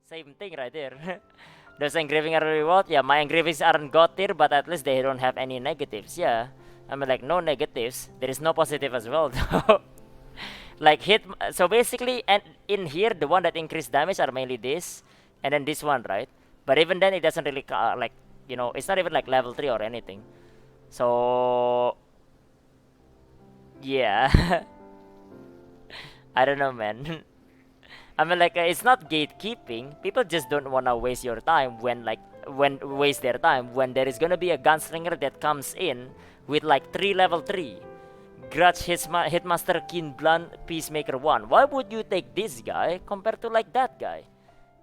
Same thing right there. Those engraving are really what? Yeah, my engravings aren't god tier, but at least they don't have any negatives. Yeah, I mean like no negatives. There is no positive as well though. Like hit. So basically, and in here the one that increase damage are mainly this, and then this one, right? But even then, it doesn't really like it's not even like level 3 or anything. So yeah, I don't know, man. I mean, like, it's not gatekeeping. People just don't wanna waste your time when waste their time when there is gonna be a gunslinger that comes in with like three level 3. Grudge Hitmaster Keen Blunt Peacemaker 1. Why would you take this guy compared to like that guy?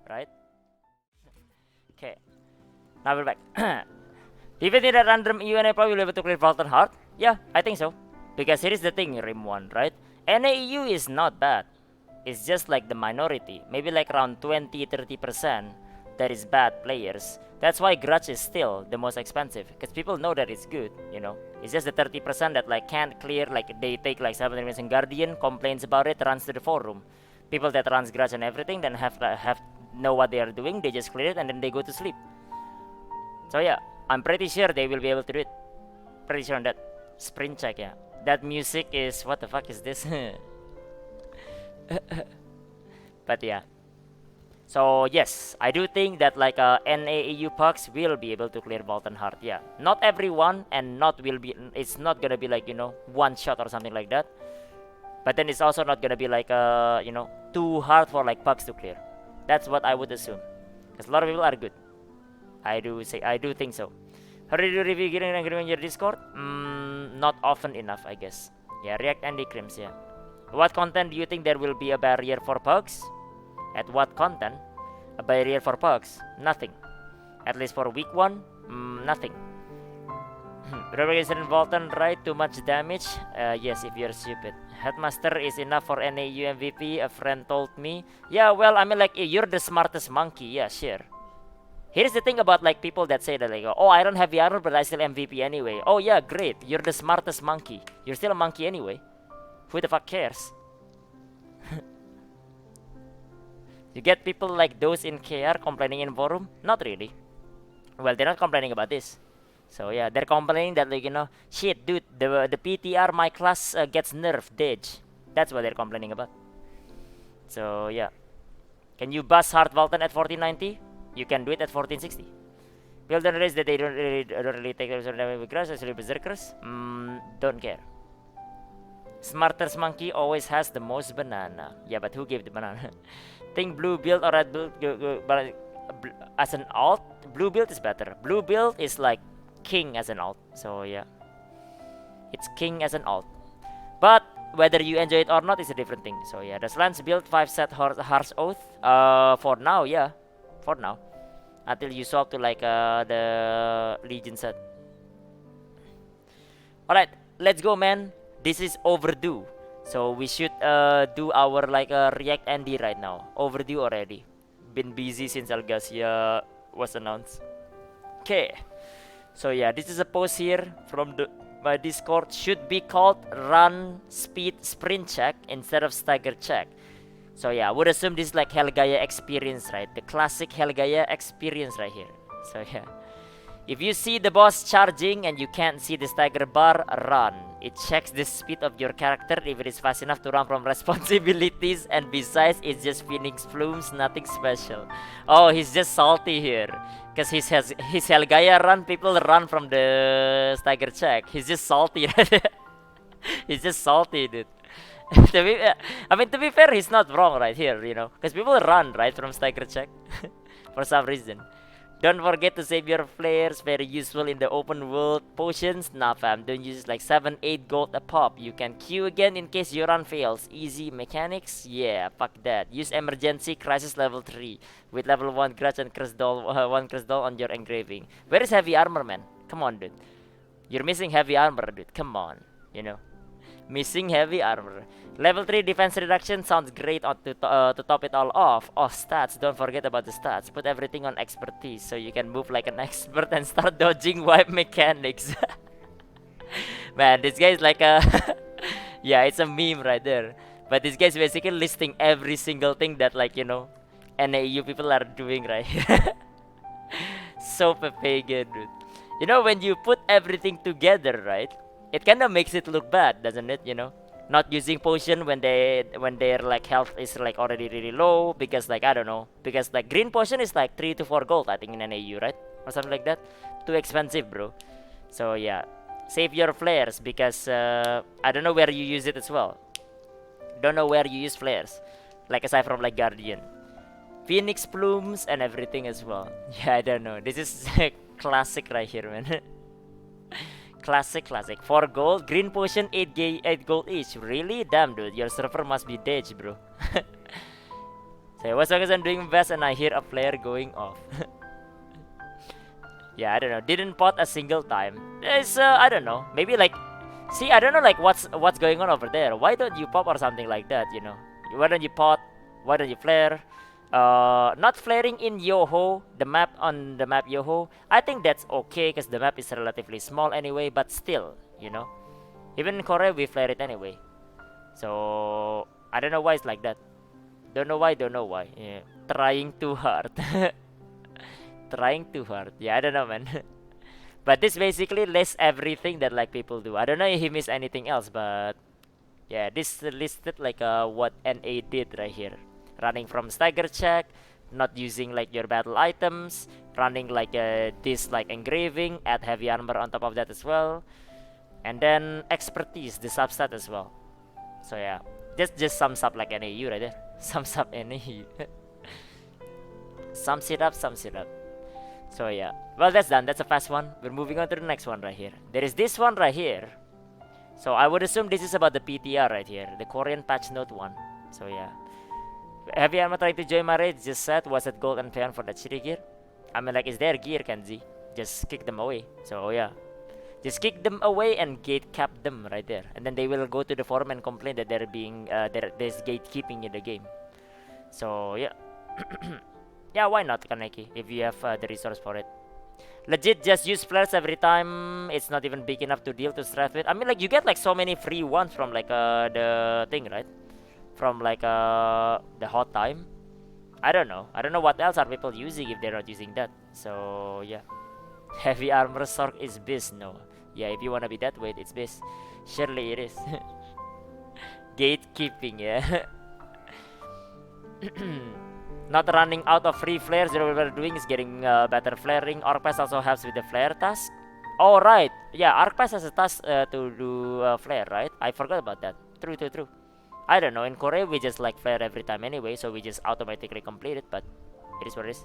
Right? Okay. Now we're back. Even in a random UNA probably will be able to clear Falcon Heart? Yeah, I think so. Because here is the thing, Rim 1, right? NAEU is not bad. It's just like the minority. Maybe like around 20-30% that is bad players. That's why Grudge is still the most expensive. Because people know that it's good, you know. It's just the 30% that like can't clear, like they take like 7 minutes in Guardian, complains about it, runs to the forum. People that runs Grudge and everything then have know what they are doing, they just clear it and then they go to sleep. So yeah, I'm pretty sure they will be able to do it. Pretty sure on that. Sprint check, yeah. That music is, what the fuck is this? But yeah. So yes, I do think that like NAEU pucks will be able to clear Molten Heart. Yeah, not everyone, and not will be. It's not gonna be like one shot or something like that. But then it's also not gonna be like too hard for like pucks to clear. That's what I would assume, because a lot of people are good. I do think so. How do you review getting angry on your Discord? Not often enough, I guess. Yeah, React and Decryms, yeah. What content do you think there will be a barrier for pugs? At what content? A barrier for pugs? Nothing. At least for week 1, nothing. Revelation Volton, right? Too much damage? Yes, if you're stupid. Headmaster is enough for NAU MVP, a friend told me. Yeah, well, I mean, like, you're the smartest monkey. Yeah, sure. Here's the thing about like people that say that like, oh, I don't have the armor, but I still MVP anyway. Oh yeah, great. You're the smartest monkey. You're still a monkey anyway. Who the fuck cares? You get people like those in KR complaining in forum? Not really. Well, they're not complaining about this. So yeah, they're complaining that like shit, dude, the PTR my class gets nerfed, Dej. That's what they're complaining about. So yeah, can you bust Hard Valton at 1490? You can do it at 1460. Build on race that they don't really take damage with grass, especially berserkers. Don't care. Smartest monkey always has the most banana. Yeah, but who gave the banana? Think blue build or red build but as an alt, blue build is better. Blue build is like king as an alt. So yeah, it's king as an alt. But whether you enjoy it or not is a different thing. So yeah, the Lance build 5 set Harsh Oath. For now, yeah. For now, until you swap to like the Legion set. Alright, let's go, man. This is overdue. So we should do our like React Andy right now. Overdue already. Been busy since Algasia was announced. Okay. So yeah, this is a post here from my Discord. Should be called Run Speed Sprint Check instead of Stagger Check. So yeah, I would assume this is like Helgaia experience, right? The classic Helgaia experience right here. So yeah. If you see the boss charging and you can't see the stagger bar, run. It checks the speed of your character if it is fast enough to run from responsibilities, and besides it's just Phoenix Plumes, nothing special. Oh, he's just salty here. Cause his Helgaia run, people run from the stagger check. He's just salty. He's just salty, dude. To be fair, he's not wrong right here, because people run right from stagger check for some reason. Don't forget to save your flares, very useful in the open world. Potions, nah fam, don't use like 7-8 gold a pop. You can queue again in case your run fails. Easy mechanics, yeah, fuck that. Use emergency crisis level 3 with level 1 grudge and curse doll, 1 curse doll on your engraving. Where is heavy armor, man? Come on, dude. You're missing heavy armor, dude. Come on, missing heavy armor. Level 3 defense reduction sounds great to top it all off. Oh, stats. Don't forget about the stats. Put everything on expertise so you can move like an expert and start dodging wipe mechanics. Man, this guy is like a... yeah, it's a meme right there. But this guy is basically listing every single thing that like, NAU people are doing right. So pagan, dude. You know, when you put everything together, right? It kind of makes it look bad, doesn't it? You know, not using potion when their like health is like already really low because like I don't know because like green potion is like 3 to 4 gold I think in NAU, right, or something like that. Too expensive, bro. So yeah, save your flares because I don't know where you use it as well. Don't know where you use flares, like aside from like guardian. Phoenix plumes and everything as well. Yeah, I don't know. This is classic right here, man. Classic, classic. 4 gold, green potion, 8 gold each. Really? Damn, dude. Your server must be dead, bro. So I was focused on doing best and I hear a flare going off. Yeah, I don't know. Didn't pot a single time. It's I don't know. Maybe like, see, I don't know like what's going on over there. Why don't you pop or something like that? You know, why don't you pot? Why don't you flare? Not flaring in Yoho, the map on the map Yoho. I think that's okay because the map is relatively small anyway. But still, you know, even in Korea we flare it anyway. So I don't know why it's like that. Don't know why. Don't know why. Yeah. Trying too hard. Trying too hard. Yeah, I don't know, man. But this basically lists everything that like people do. I don't know if he missed anything else, but yeah, this listed like what NA did right here. Running from stagger check, not using like your battle items, running like this like engraving, add heavy armor on top of that as well, and then expertise, the substat as well. So yeah, just sums up like NAU right there. Sums up NAU. Sums it up, sums it up. So yeah, well that's done. That's a fast one. We're moving on to the next one right here. There is this one right here. So I would assume this is about the PTR right here, the Korean patch note one. So yeah. Have you ever tried to join my raid? Just said, was it gold and pan for the shitty gear? I mean, like, is there gear, Kenzie? Just kick them away. So, yeah. Just kick them away and gate cap them right there. And then they will go to the forum and complain that there's gatekeeping in the game. So, yeah. Yeah, why not, Kaneki, if you have the resource for it. Legit, just use flares every time. It's not even big enough to deal to strat with. I mean, like, you get, like, so many free ones from, like, the thing, right? From like the hot time. I don't know what else are people using if they're not using that. So yeah. Heavy armor Sork is beast. No, yeah, if you wanna be that way, it's beast. Surely it is. Gatekeeping, yeah. Not running out of free flares. What we're doing is getting better flaring. Arc Pass also helps with the flare task. Oh right, yeah, Arc Pass has a task to do flare, right? I forgot about that. True. I don't know, in Korea we just like flare every time anyway, so we just automatically complete it, but it is what it is.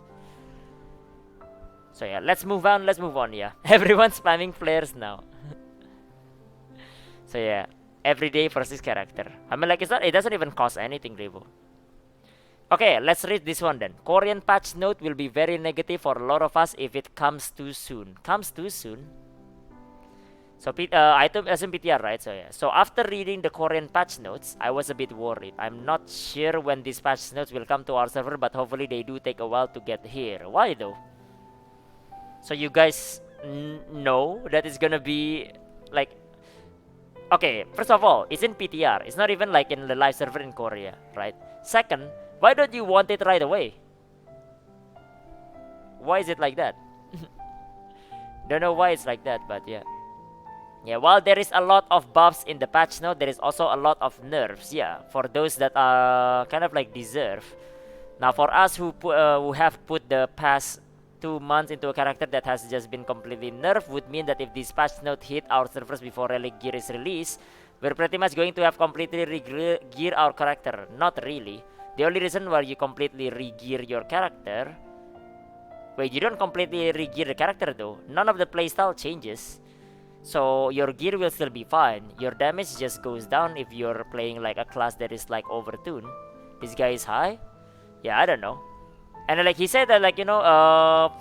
So yeah, let's move on, yeah. Everyone's spamming flares now. So yeah, everyday versus character. I mean like it doesn't even cost anything, Revo. Okay, let's read this one then. Korean patch note will be very negative for a lot of us if it comes too soon. Comes too soon? So item SMPTR, right? So yeah. So after reading the Korean patch notes, I was a bit worried. I'm not sure when these patch notes will come to our server, but hopefully they do take a while to get here. Why though? So you guys know that it's gonna be like, okay, first of all, it's in PTR. It's not even like in the live server in Korea, right? Second, why don't you want it right away? Why is it like that? Don't know why it's like that, but yeah. Yeah, while there is a lot of buffs in the patch note, there is also a lot of nerfs. Yeah, for those that kind of like deserve. Now, for us who have put the past 2 months into a character that has just been completely nerfed, would mean that if this patch note hit our servers before relic gear is released, we're pretty much going to have completely re-gear our character. Not really. The only reason why you completely re-gear your character... Wait, you don't completely re-gear the character though. None of the playstyle changes. So your gear will still be fine. Your damage just goes down if you're playing like a class that is like overtuned. This guy is high? Yeah, I don't know. And like he said that like, you know,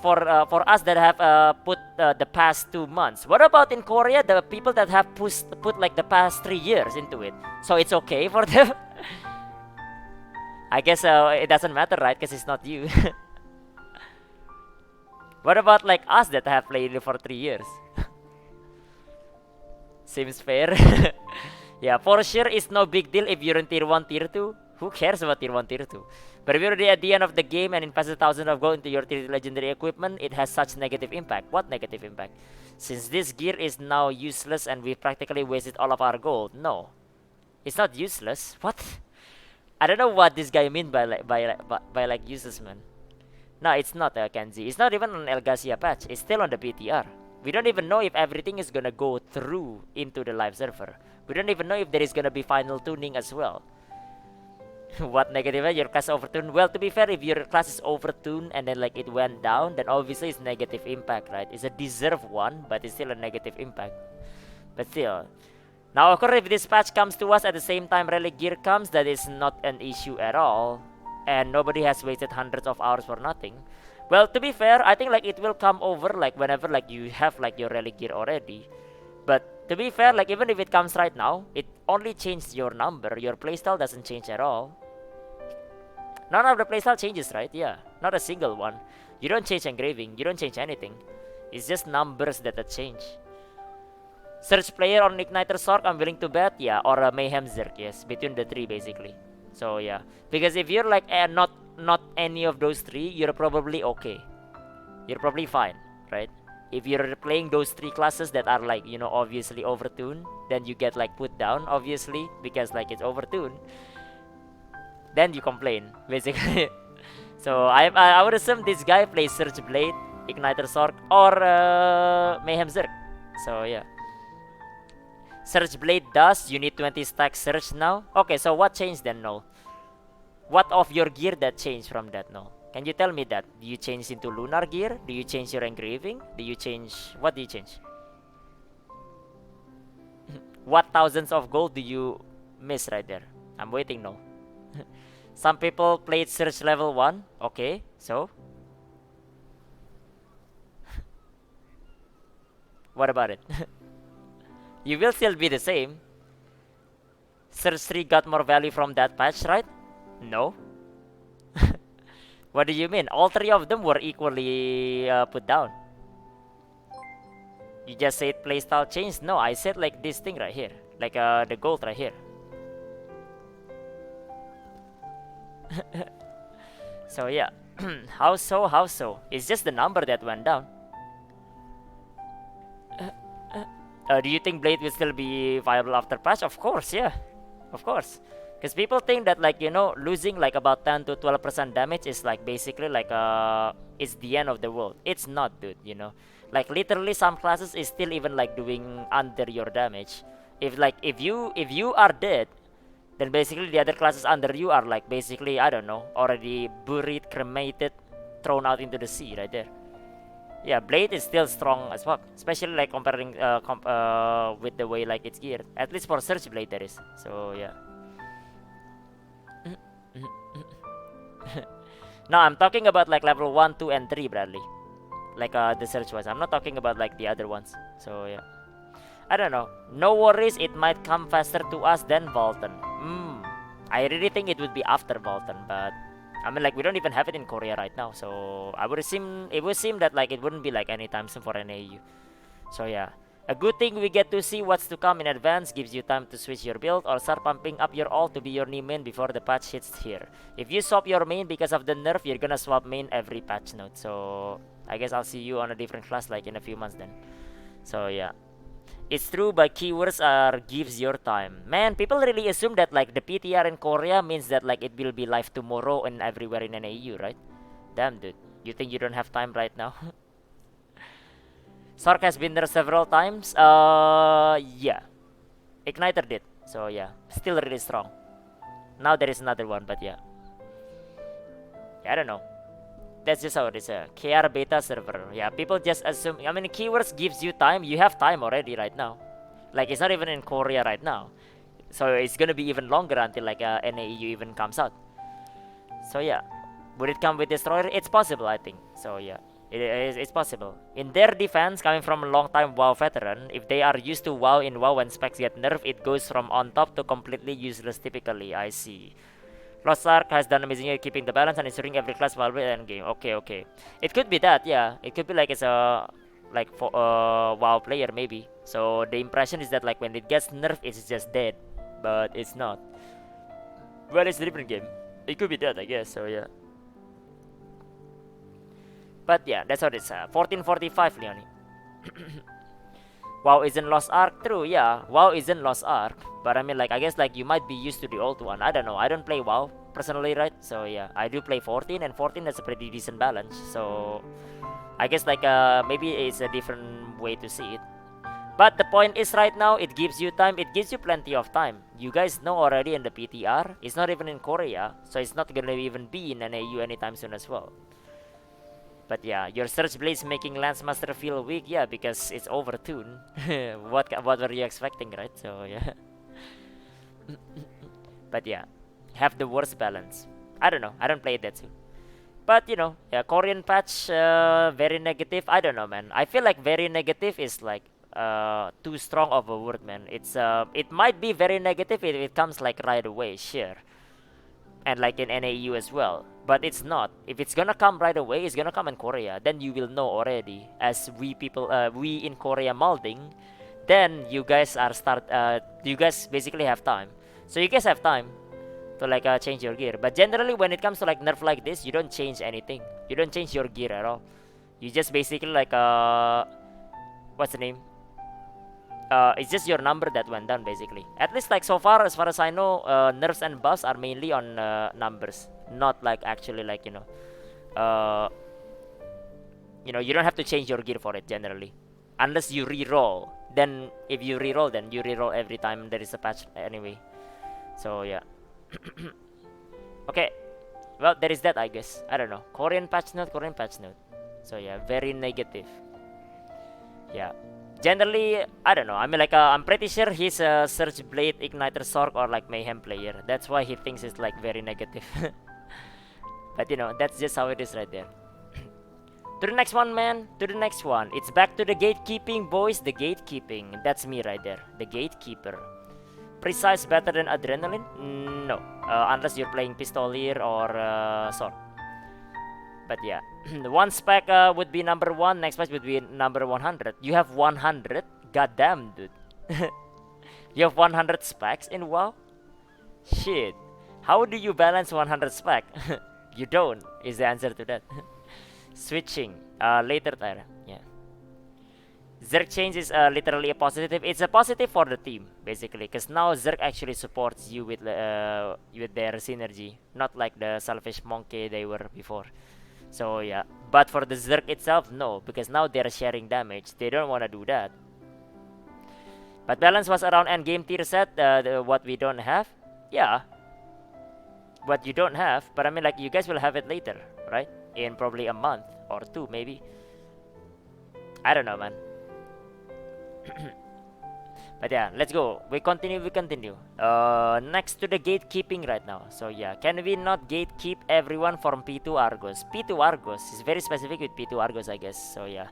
for us that have put the past 2 months. What about in Korea, the people that have put like the past 3 years into it? So it's okay for them? I guess it doesn't matter, right? Because it's not you. What about like us that have played it for 3 years? Seems fair. Yeah, for sure it's no big deal if you're in tier 1, tier 2. Who cares about tier 1, tier 2? But if you're already at the end of the game and invested thousands of gold into your tier 3 legendary equipment, it has such negative impact. What negative impact? Since this gear is now useless and we practically wasted all of our gold. No. It's not useless. What? I don't know what this guy mean by like useless, man. No, it's not Kenzie. It's not even on Elgasia patch. It's still on the PTR. We don't even know if everything is gonna go through into the live server. We don't even know if there is gonna be final tuning as well. What negative? Your class overtuned? Well, to be fair, if your class is overtuned and then like it went down, then obviously it's negative impact, right? It's a deserved one, but it's still a negative impact. But still. Now, of course, if this patch comes to us at the same time relic gear comes, that is not an issue at all. And nobody has wasted hundreds of hours for nothing. Well, to be fair, I think like it will come over like whenever like you have like your relic gear already. But to be fair, like even if it comes right now, it only changed your number. Your playstyle doesn't change at all. None of the playstyle changes, right? Yeah, not a single one. You don't change engraving. You don't change anything. It's just numbers that change. Search player on Igniter Sork, I'm willing to bet, yeah, or a Mayhem Zerk, yes, between the three basically. So yeah, because if you're like not any of those three, you're probably okay. You're probably fine, right? If you're playing those three classes that are like, you know, obviously overtuned, then you get like put down, obviously, because like it's overtuned. Then you complain, basically. So I would assume this guy plays Search Blade, Igniter Sork, or Mayhem Zerk. So yeah. Search Blade does, you need 20 stack search now. Okay, so what changed then, Null? What of your gear that changed from that, Null? Can you tell me that? Do you change into lunar gear? Do you change your engraving? Do you change... What do you change? What thousands of gold do you miss right there? I'm waiting, Null. Some people played search level 1. Okay, so? What about it? You will still be the same. Search 3 got more value from that patch, right? No. What do you mean? All three of them were equally put down. You just said playstyle changed? No, I said like this thing right here. Like the gold right here. So yeah. How so? How so? It's just the number that went down. Do you think Blade will still be viable after patch? Of course, yeah. Of course. Because people think that like, you know, losing like about 10 to 12% damage is like basically like it's the end of the world. It's not, dude, you know. Like literally some classes is still even like doing under your damage. If you are dead, then basically the other classes under you are like basically, I don't know, already buried, cremated, thrown out into the sea right there. Yeah, Blade is still strong as fuck, especially like comparing with the way like it's geared. At least for Search Blade there is. So yeah. No, I'm talking about like level 1, 2, and 3, Bradley. Like the Search was. I'm not talking about like the other ones. So yeah. I don't know. No worries, it might come faster to us than Volton. I really think it would be after Volton, but I mean, like, we don't even have it in Korea right now, so it would seem that like it wouldn't be like anytime soon for an AU. So yeah, a good thing we get to see what's to come in advance. Gives you time to switch your build or start pumping up your ult to be your new main before the patch hits here. If you swap your main because of the nerf, you're gonna swap main every patch note. So I guess I'll see you on a different class like in a few months then. So yeah. It's true, but keywords are gives your time. Man, people really assume that like the PTR in Korea means that like it will be live tomorrow and everywhere in an AU, right? Damn, dude. You think you don't have time right now? Sark has been there several times. Yeah. Igniter did. So yeah, still really strong. Now there is another one, but yeah. I don't know. That's just how it is. KR beta server. Yeah, people just assume. I mean, keywords gives you time. You have time already right now. Like, it's not even in Korea right now. So it's gonna be even longer until like an AU even comes out. So yeah. Would it come with Destroyer? It's possible, I think. So yeah. It's possible. In their defense, coming from a long-time WoW veteran, if they are used to WoW in WoW when specs get nerfed, it goes from on top to completely useless typically. I see. Lost Ark has done amazing at keeping the balance and ensuring every class viable end game. Okay. It could be that, yeah. It could be like it's a like for WoW player maybe. So the impression is that like when it gets nerfed, it's just dead, but it's not. Well, it's a different game. It could be that, I guess. So yeah. But yeah, that's how it is. 1445, Leonie. WoW isn't Lost Ark, true, yeah. WoW isn't Lost Ark, but I mean, like, I guess, like, you might be used to the old one. I don't know. I don't play WoW personally, right? So yeah, I do play 14, and 14 has a pretty decent balance. So I guess, like, maybe it's a different way to see it. But the point is, right now, it gives you time. It gives you plenty of time. You guys know already in the PTR. It's not even in Korea, so it's not gonna even be in NAU anytime soon as well. But yeah, your Surge Blade's making Lancemaster feel weak, yeah, because it's overtuned. What were you expecting, right? So yeah. But yeah, have the worst balance. I don't know. I don't play that too. But you know, yeah, Korean patch, very negative. I don't know, man. I feel like very negative is like too strong of a word, man. It might be very negative if it comes like right away, sure, and like in NAU as well. But it's not. If it's gonna come right away, it's gonna come in Korea. Then you will know already. As we in Korea molding, then you guys are start. You guys basically have time. So you guys have time to like change your gear. But generally, when it comes to like nerf like this, you don't change anything. You don't change your gear at all. You just basically like what's the name? It's just your number that went down basically. At least like so far, as far as I know, nerfs and buffs are mainly on numbers, not like actually like uh, you don't have to change your gear for it generally, unless you re-roll. Then if you re-roll, then you re-roll every time there is a patch anyway. So yeah. Okay, well there is that, I guess. I don't know. Korean patch note, Korean patch note. So yeah, very negative. Yeah. Generally, I don't know. I mean, like, I'm pretty sure he's a Surge Blade, Igniter Sork, or like Mayhem player. That's why he thinks it's like very negative. But you know, that's just how it is right there. To the next one, man. To the next one. It's back to the gatekeeping, boys. The gatekeeping. That's me right there. The gatekeeper. Precise better than adrenaline? No. Unless you're playing Pistolier or Sork. But yeah, the one spec would be number 1, next spec would be number 100. You have 100? Goddamn, dude. You have 100 specs in WoW? Shit. How do you balance 100 spec? You don't, is the answer to that. Switching. Later, Tyra. Yeah. Zerg change is literally a positive. It's a positive for the team, basically. Because now Zerg actually supports you with their synergy. Not like the selfish monkey they were before. So yeah, but for the Zerg itself, no, because now they're sharing damage. They don't want to do that. But balance was around endgame tier set, what we don't have. Yeah, what you don't have, but I mean like you guys will have it later, right? In probably a month or 2 maybe. I don't know, man. But yeah, let's go. We continue. Next to the gatekeeping right now. So yeah, can we not gatekeep everyone from P2 Argos? P2 Argos is very specific with P2 Argos, I guess. So yeah.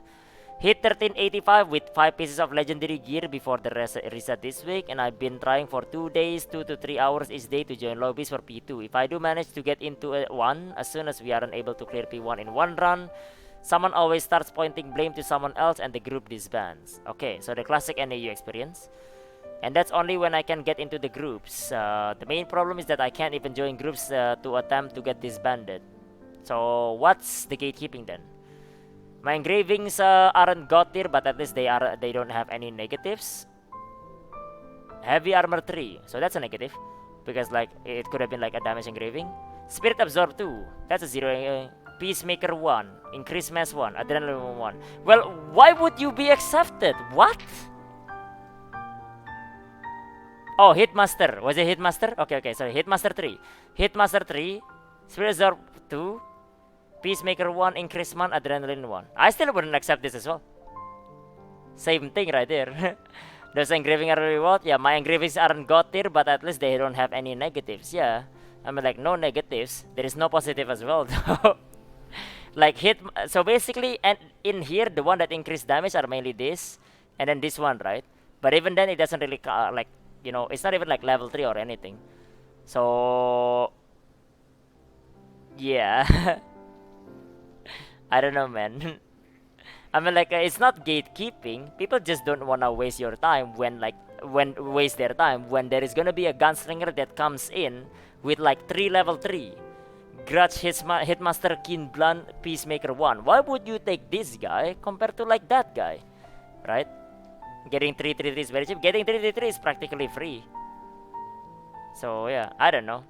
Hit 1385 with 5 pieces of legendary gear before the reset this week. And I've been trying for 2 days, 2 to 3 hours each day to join lobbies for P2. If I do manage to get into one, as soon as we are unable to clear P1 in one run, someone always starts pointing blame to someone else and the group disbands. Okay, so the classic NAU experience. And that's only when I can get into the groups. The main problem is that I can't even join groups to attempt to get disbanded. So what's the gatekeeping then? My engravings aren't god tier, but at least they don't have any negatives. Heavy armor 3, so that's a negative, because like it could have been like a damage engraving. Spirit absorb 2, that's a 0. Peacemaker 1, increase mass 1, adrenaline 1. Well, why would you be accepted? What? Oh, Hitmaster. Was it Hitmaster? Okay, sorry. Hitmaster 3. Hitmaster 3, Spirit absorb 2, Peacemaker 1, increase man, adrenaline 1. I still wouldn't accept this as well. Same thing right there. Those engraving are reward. Yeah, my engravings aren't god tier, but at least they don't have any negatives. Yeah, I mean like no negatives. There is no positive as well though. Like hit. So basically, and in here the one that increase damage are mainly this, and then this one, right? But even then it doesn't really like, you know, it's not even like level 3 or anything. So yeah. I don't know, man. I mean, like, it's not gatekeeping. People just don't wanna waste your time when waste their time when there is gonna be a gunslinger that comes in with like 3 level 3. Grudge Hitmaster Keen Blunt Peacemaker 1. Why would you take this guy compared to like that guy? Right? Getting 333 is very cheap. Getting 333 is practically free. So yeah, I don't know.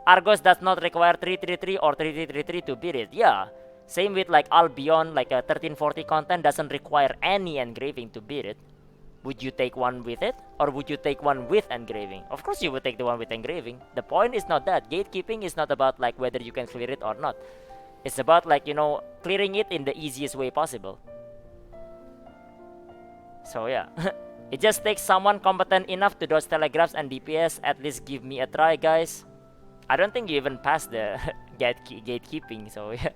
Argos does not require 333 or 3333 to beat it. Yeah. Same with like Albion, like a 1340 content doesn't require any engraving to beat it. Would you take one with it? Or would you take one with engraving? Of course you would take the one with engraving. The point is not that. Gatekeeping is not about like whether you can clear it or not. It's about like, you know, clearing it in the easiest way possible. So yeah. It just takes someone competent enough to dodge telegraphs and DPS. At least give me a try, guys. I don't think you even passed the gatekeeping, so yeah.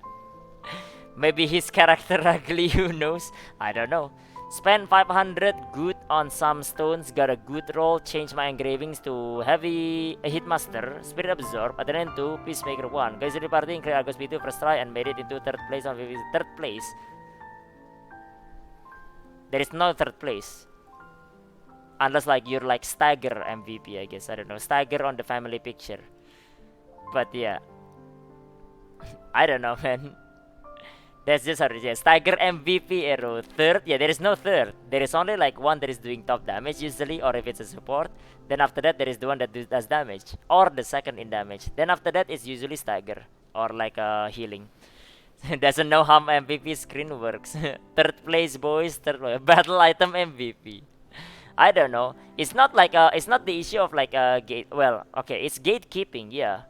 Maybe his character ugly, who knows? I don't know. Spend 500 good on some stones, got a good roll, change my engravings to heavy Hitmaster, Spirit Absorb, Adrenaline 2, Peacemaker 1. Guys in the party, clear Argos B2 first try and made it into 3rd place on 3rd place. There is no 3rd place. Unless like you're like Stagger MVP, I guess. I don't know. Stagger on the family picture. But yeah. I don't know, man. That's just how it is. Stagger MVP arrow. 3rd? Yeah, there is no 3rd. There is only like one that is doing top damage usually, or if it's a support. Then after that, there is the one that does damage. Or the 2nd in damage. Then after that, it's usually Stagger. Or like healing. Doesn't know how MVP screen works. 3rd place, boys. 3rd place. Battle item MVP. I don't know. It's not like it's not the issue of like gate. Well, okay, it's gatekeeping, yeah,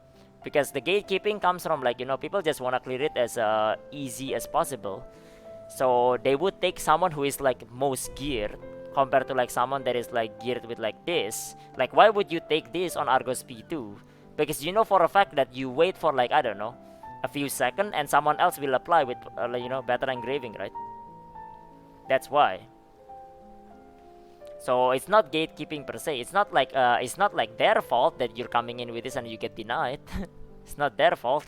because the gatekeeping comes from like, you know, people just wanna clear it as easy as possible. So they would take someone who is like most geared compared to like someone that is like geared with like this. Like, why would you take this on Argos P2? Because you know for a fact that you wait for like, I don't know, a few seconds and someone else will apply with you know, better engraving, right? That's why. So it's not gatekeeping per se. It's not like their fault that you're coming in with this and you get denied. It's not their fault.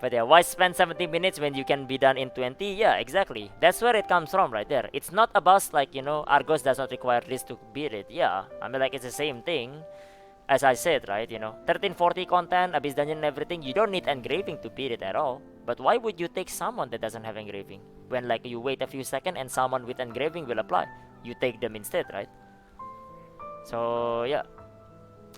But yeah, why spend 70 minutes when you can be done in 20? Yeah, exactly. That's where it comes from right there. It's not about like, you know, Argos does not require this to beat it. Yeah, I mean like it's the same thing. As I said, right, you know, 1340 content, Abyss Dungeon and everything, you don't need engraving to beat it at all. But why would you take someone that doesn't have engraving? When like you wait a few seconds and someone with engraving will apply. You take them instead, right? So yeah.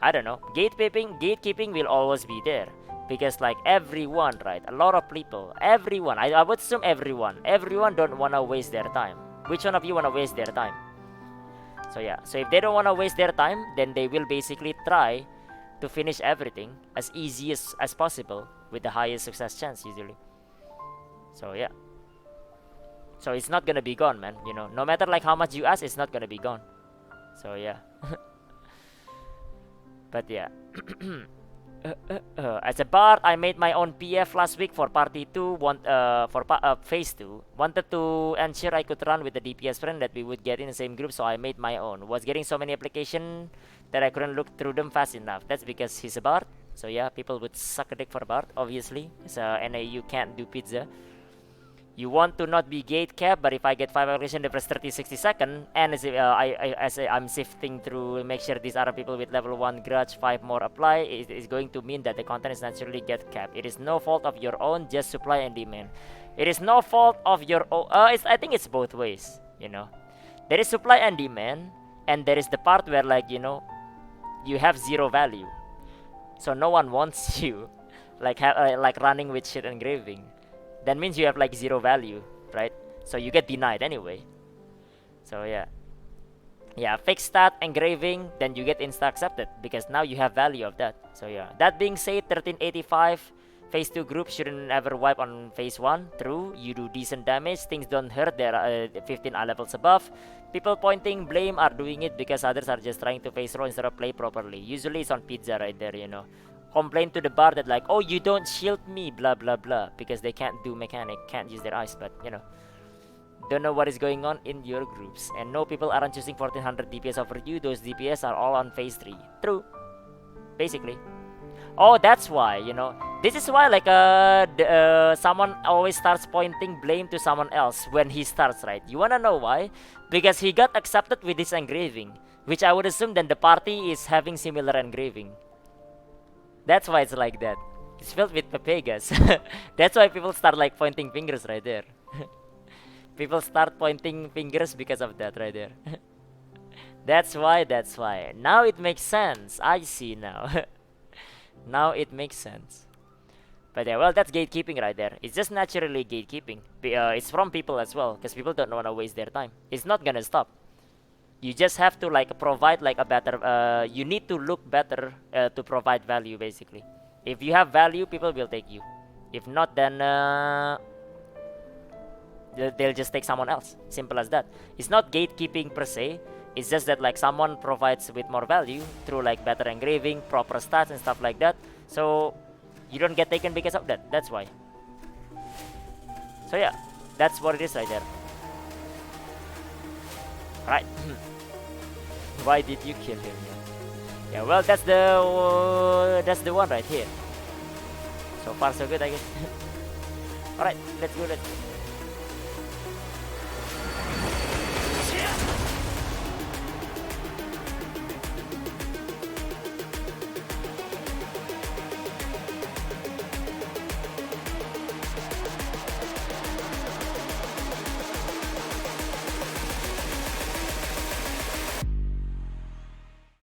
I don't know. Gatekeeping will always be there. Because like everyone, right? A lot of people, everyone, I would assume everyone don't wanna waste their time. Which one of you wanna waste their time? So yeah, so if they don't wanna waste their time, then they will basically try to finish everything as easy as possible with the highest success chance usually. So yeah. So it's not gonna be gone, man. You know, no matter like how much you ask, it's not gonna be gone. So yeah. But yeah. As a bard, I made my own PF last week for party 2, phase 2. Wanted to ensure I could run with the DPS friend that we would get in the same group, so I made my own. Was getting so many applications that I couldn't look through them fast enough. That's because he's a bard. So yeah, people would suck a dick for a bard, obviously. So NAU can't do pizza. You want to not be gate capped, but if I get 5 aggression the first 30-60 seconds, and as I'm sifting through, make sure these are people with level 1 grudge, 5 more apply, it is going to mean that the content is naturally get capped. It is no fault of your own, just supply and demand. It is no fault of your own. I think it's both ways, you know. There is supply and demand, and there is the part where like, you know, you have 0 value, so no one wants you, like running with shit engraving. That means you have like 0 value, right? So you get denied anyway. So yeah. Yeah, fixed stat engraving, then you get insta accepted because now you have value of that. So yeah. That being said, 1385 phase 2 group shouldn't ever wipe on phase 1. True, you do decent damage, things don't hurt, there are 15 levels above. People pointing blame are doing it because others are just trying to phase roll instead of play properly. Usually it's on pizza right there, you know. Complain to the bar that like, oh, you don't shield me, blah blah blah, because they can't do mechanic, can't use their eyes, but you know, don't know what is going on in your groups. And no, people aren't choosing 1400 DPS over you, those DPS are all on phase 3. True, basically. Oh, that's why, you know, this is why like someone always starts pointing blame to someone else when he starts, right? You wanna know why? Because he got accepted with this engraving, which I would assume then the party is having similar engraving. That's why it's like that. It's filled with papegas. That's why people start like pointing fingers right there. People start pointing fingers because of that right there. That's why, that's why. Now it makes sense. I see now. Now it makes sense. But yeah, well, that's gatekeeping right there. It's just naturally gatekeeping. It's from people as well, because people don't want to waste their time. It's not gonna stop. You just have to like provide like a better. You need to look better to provide value, basically. If you have value, people will take you. If not, then they'll just take someone else. Simple as that. It's not gatekeeping per se. It's just that like someone provides with more value through like better engraving, proper stats and stuff like that. So you don't get taken because of that. That's why. So yeah, that's what it is right there. Right. Why did you kill him? Yeah, well, that's the one right here. So far so good, I guess. All right, let's go.